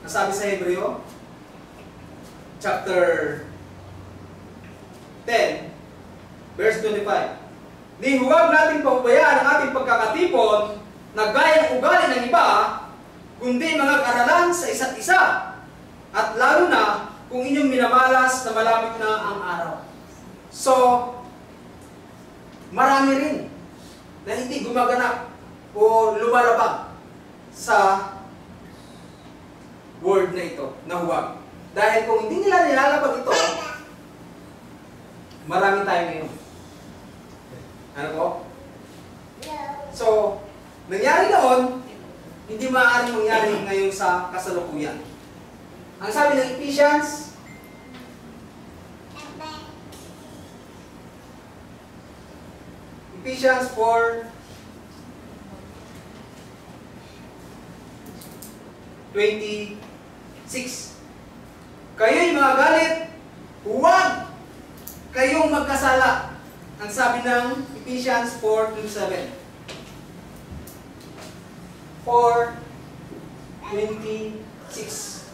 Ang sabi sa Hebreo, chapter 10, verse 25. Di huwag natin pabayaan ang ating pagkakatipon na gaya ng ugali ng iba, kundi mga karalan sa isa't isa. At lalo na kung inyong minamalas na malapit na ang araw. So, marami rin na hindi gumaganap o lumalabag sa word na ito, na huwag. Dahil kung hindi nila nilalabag ito, marami tayo ngayon. Ano po? So, nangyari noon, hindi maaaring mangyari ngayon sa kasalukuyan. Ang sabi ng Ephesians, Ephesians 4:26. Kayo'y mga galit, huwag kayong magkasala. Ang sabi ng Ephesians 4:27. 4:26.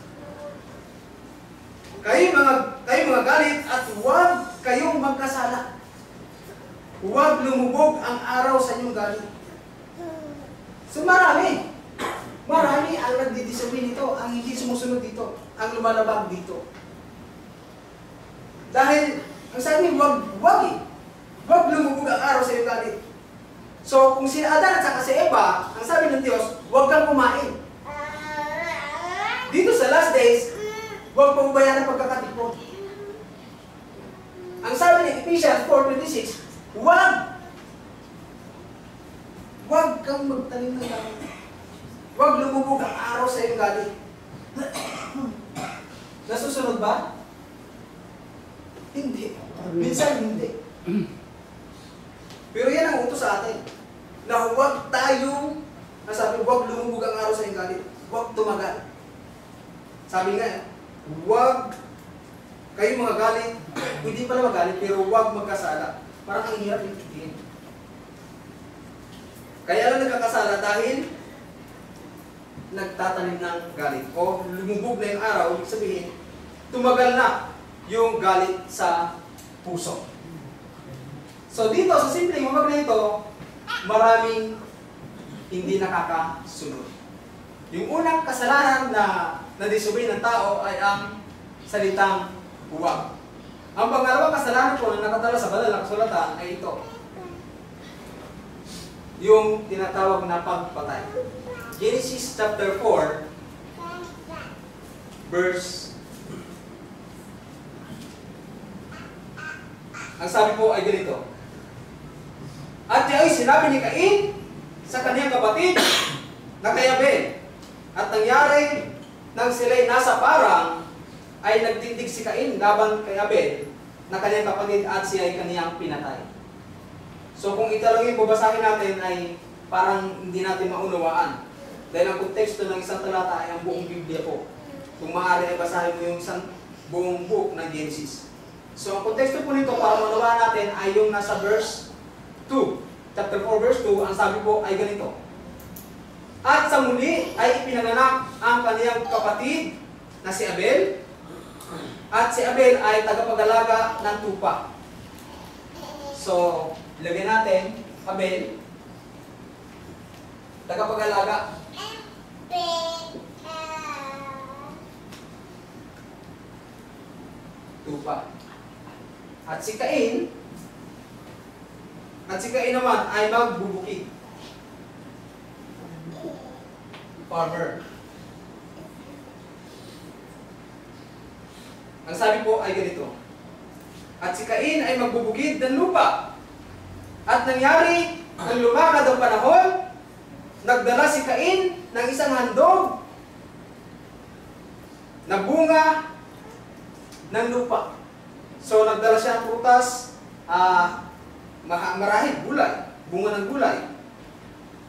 Kayo'y mga galit at huwag kayong magkasala. Huwag lumubog ang araw sa inyong galit. So marami ang nagdidisabi nito, ang hindi sumusunod dito, ang lumalabag dito. Dahil, ang sabi, huwag lumubog ang araw sa iyong galit. So, kung si Adan at saka si Eva, ang sabi ng Diyos, huwag kang kumain. Dito sa last days, huwag pababayaan ang pagkakatipon. Ang sabi ng Ephesians 4:26, huwag kang magtanim ng galit. Huwag lumubog ang araw sa iyong galit. Nasusunod ba? Hindi. Minsan hindi. Pero yan ang utos sa atin. Na huwag tayong, nasabi, huwag lumubog ang araw sa iyong galit. Huwag tumagal. Sabi nga, huwag kayong mga galit, hindi pala magalit, pero huwag magkasala. Parang ang hirap yung titiin. Kaya lang nagkakasala dahil nagtatanim ng galit. O lumubog na yung araw, ibig sabihin, tumagal na yung galit sa puso. So dito, sa simpleng huwag na ito, maraming hindi nakakasunod. Yung unang kasalanan na nadisobey ng tao ay ang salitang huwag. Ang pangalawang kasalanan po na nakatala sa banal na kasulatan ay ito. Yung tinatawag na pagpatay. Genesis chapter 4, verse. Ang sabi po ay ganito. At ay sinabi ni Cain sa kaniyang kapatid na kay Abel. At nangyari nang sila'y nasa parang ay nagtindig si Cain laban kay Abel na kaniyang kapatid at siya ay kaniyang pinatay. So kung ito lang yung babasahin natin ay parang hindi natin maunawaan. Dahil ang konteksto ng isang talata ay ang buong Biblia po. Kung maaari ay basahin mo yung isang buong book ng Genesis. So ang konteksto po nito para maunawaan natin ay yung nasa verse 2. Chapter 4 verse 2, ang sabi po ay ganito. At sa muli ay ipinanganak ang kaniyang kapatid na si Abel. At si Abel ay tagapag-alaga ng tupa. So, ilagay natin, Abel, tagapag-alaga. Tupa. At si Cain naman ay magbubukid. Farmer. Ang sabi po ay ganito. At si Cain ay magbubukid ng lupa. At nangyari, nang lumakad ang panahon, nagdala si Cain ng isang handog na bunga ng lupa. So, nagdala siya ng prutas, marahil gulay, bunga ng gulay.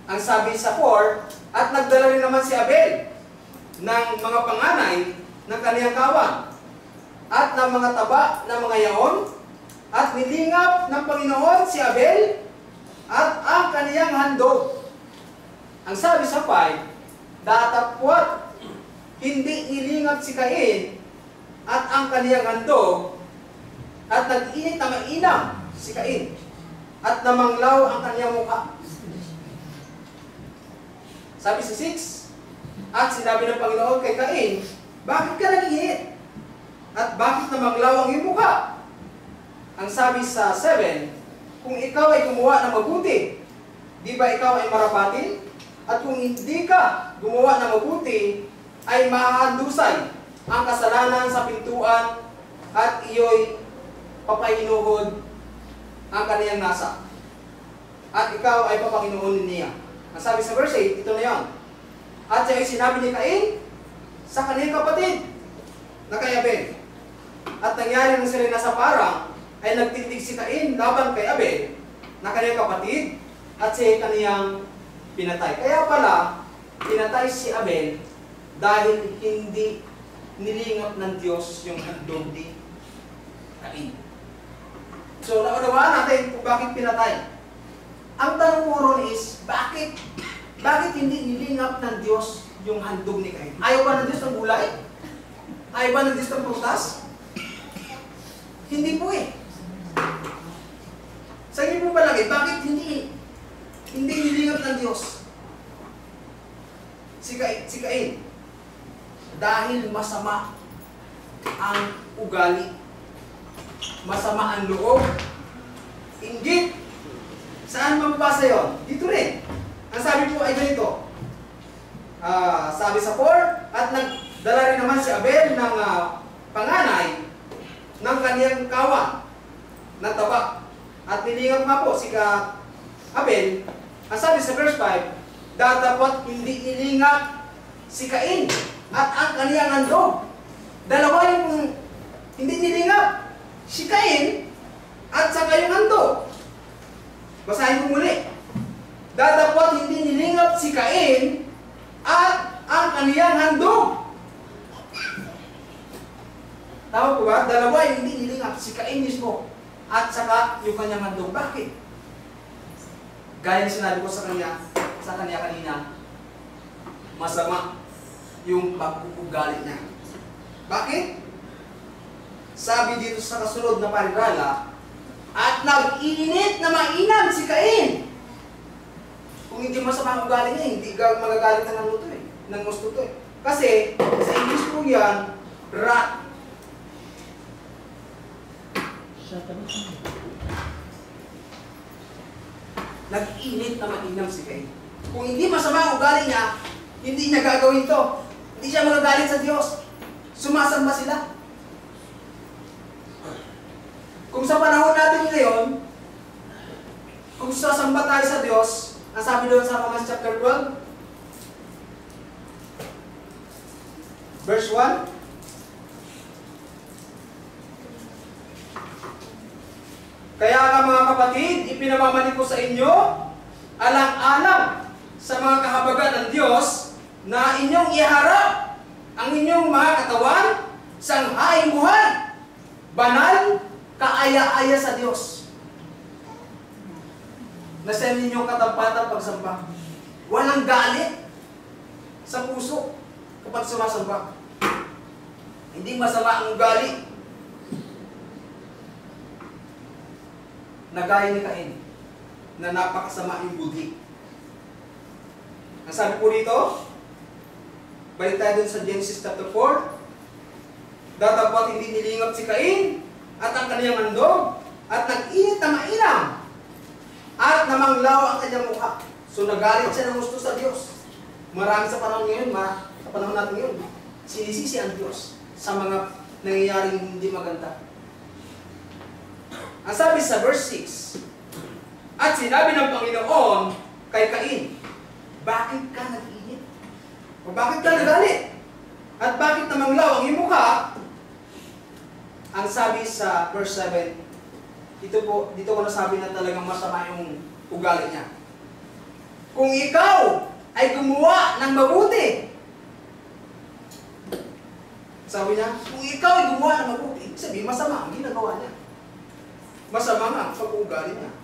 Ang sabi sa 4, at nagdala rin naman si Abel ng mga panganay ng kaniyang kawan at ng mga taba ng mga yaon at nilingap ng Panginoon si Abel at ang kaniyang handog. Ang sabi sa 5, datapwat hindi nilingap si Cain at ang kaniyang handog, at nag-init na mainam si Cain, at namanglaw ang kaniyang mukha. Sabi sa 6, at sinabi ng Panginoon kay Cain, bakit ka nag-init? At bakit namanglaw ang iyong mukha? Ang sabi sa 7, kung ikaw ay gumawa ng mabuti, di ba ikaw ay marapatin? At kung hindi ka gumawa ng mabuti, ay mahahandusay ang kasalanan sa pintuan at iyo'y papainuhod ang kaniyang nasa. At ikaw ay papakinuunin niya. Ang sabi sa verse 8, ito na yan. At siya ay sinabi ni Cain sa kaniyang kapatid na kay Abel. At nangyari nung sila nasa parang, ay nagtindig si Cain laban kay Abel na kaniyang kapatid, at siya ay kaniyang pinatay. Kaya pala, pinatay si Abel dahil hindi nilingap ng Diyos yung handog ni Cain. So, naunawaan natin kung bakit pinatay. Ang tanong mo ron is, bakit hindi nilingap ng Diyos yung handog ni Cain? Ayaw ba ng Diyos ng gulay? Ayaw ba ng Diyos ng prutas? Hindi po eh. Sa inyo po palagi, bakit hindi nilingap ng Diyos si Cain? Dahil masama ang ugali, masama ang loob, inggit. Saan mababasa yun? Dito rin. Ang sabi po ay ganito. Sabi sa 4, at nagdala rin naman si Abel ng panganay ng kaniyang kawan ng taba. At nilingap nga po si Abel. Ang sabi sa verse 5, dapat hindi ilingap si Cain at ang kaniyang handog. Dalawa yung hindi nilingap. Si Cain at saka yung handog. Basahin ko muli. Dapat hindi nilingap si Cain at ang kaniyang handog. Tama po ba? Dalawa yung hindi nilingap. Si Cain mismo at saka yung kanyang handog. Bakit? Gaya ng sinabi ko sa kanya kanina, masama yung pag-uugali niya. Bakit? Sabi dito sa kasunod na parirala, at nag-init na mainam si Cain. Kung hindi masama ang ugali niya, hindi magagalit na ng gusto to eh. Kasi sa English po yan, wrath. Nag-init na mainam si Cain. Kung hindi masama ang ugali niya, hindi niya gagawin to. Hindi siya magagalit sa Diyos. Sumasamba sila. Kung sa panahon natin ngayon, kung sasamba tayo sa Diyos, ang sabi doon sa Romans chapter 12, verse 1, kaya nga mga kapatid, ipinamamanig ko sa inyo, alang-alang sa mga kahabagan ng Diyos, na inyong iharap ang inyong mga katawan sa sanghaing buhay, banal, kaaya-aya sa Diyos. Nasa ninyong katampatang pagsamba. Walang galit sa puso kapag sumasamba. Hindi masama ang ugali. Nagaya ni Cain na napakasama yung budhi. Ang sabi po dito, balik tayo dun sa Genesis chapter 4, dapat hindi nilingap si Cain at ang kaniyang handog, at nag-init na mainam, at namanglaw ang kanyang mukha. So nagalit siya ng gusto sa Diyos. Marami sa panahon ngayon, sa panahon natin ngayon, sinisisi ang Diyos sa mga nangyayaring hindi maganda. Ang sabi sa verse 6, at sinabi ng Panginoon kay Cain, bakit ka nag-init? O bakit ka nagalit? At bakit namanglaw ang iyong mukha? Ang sabi sa verse 7, dito ko nasabi na talagang masama yung ugali niya. Kung ikaw ay gumawa ng mabuti, sabi niya, kung ikaw ay gumawa ng mabuti, sabi masama ang ginagawa niya. Masama nga ang pag-uugali niya.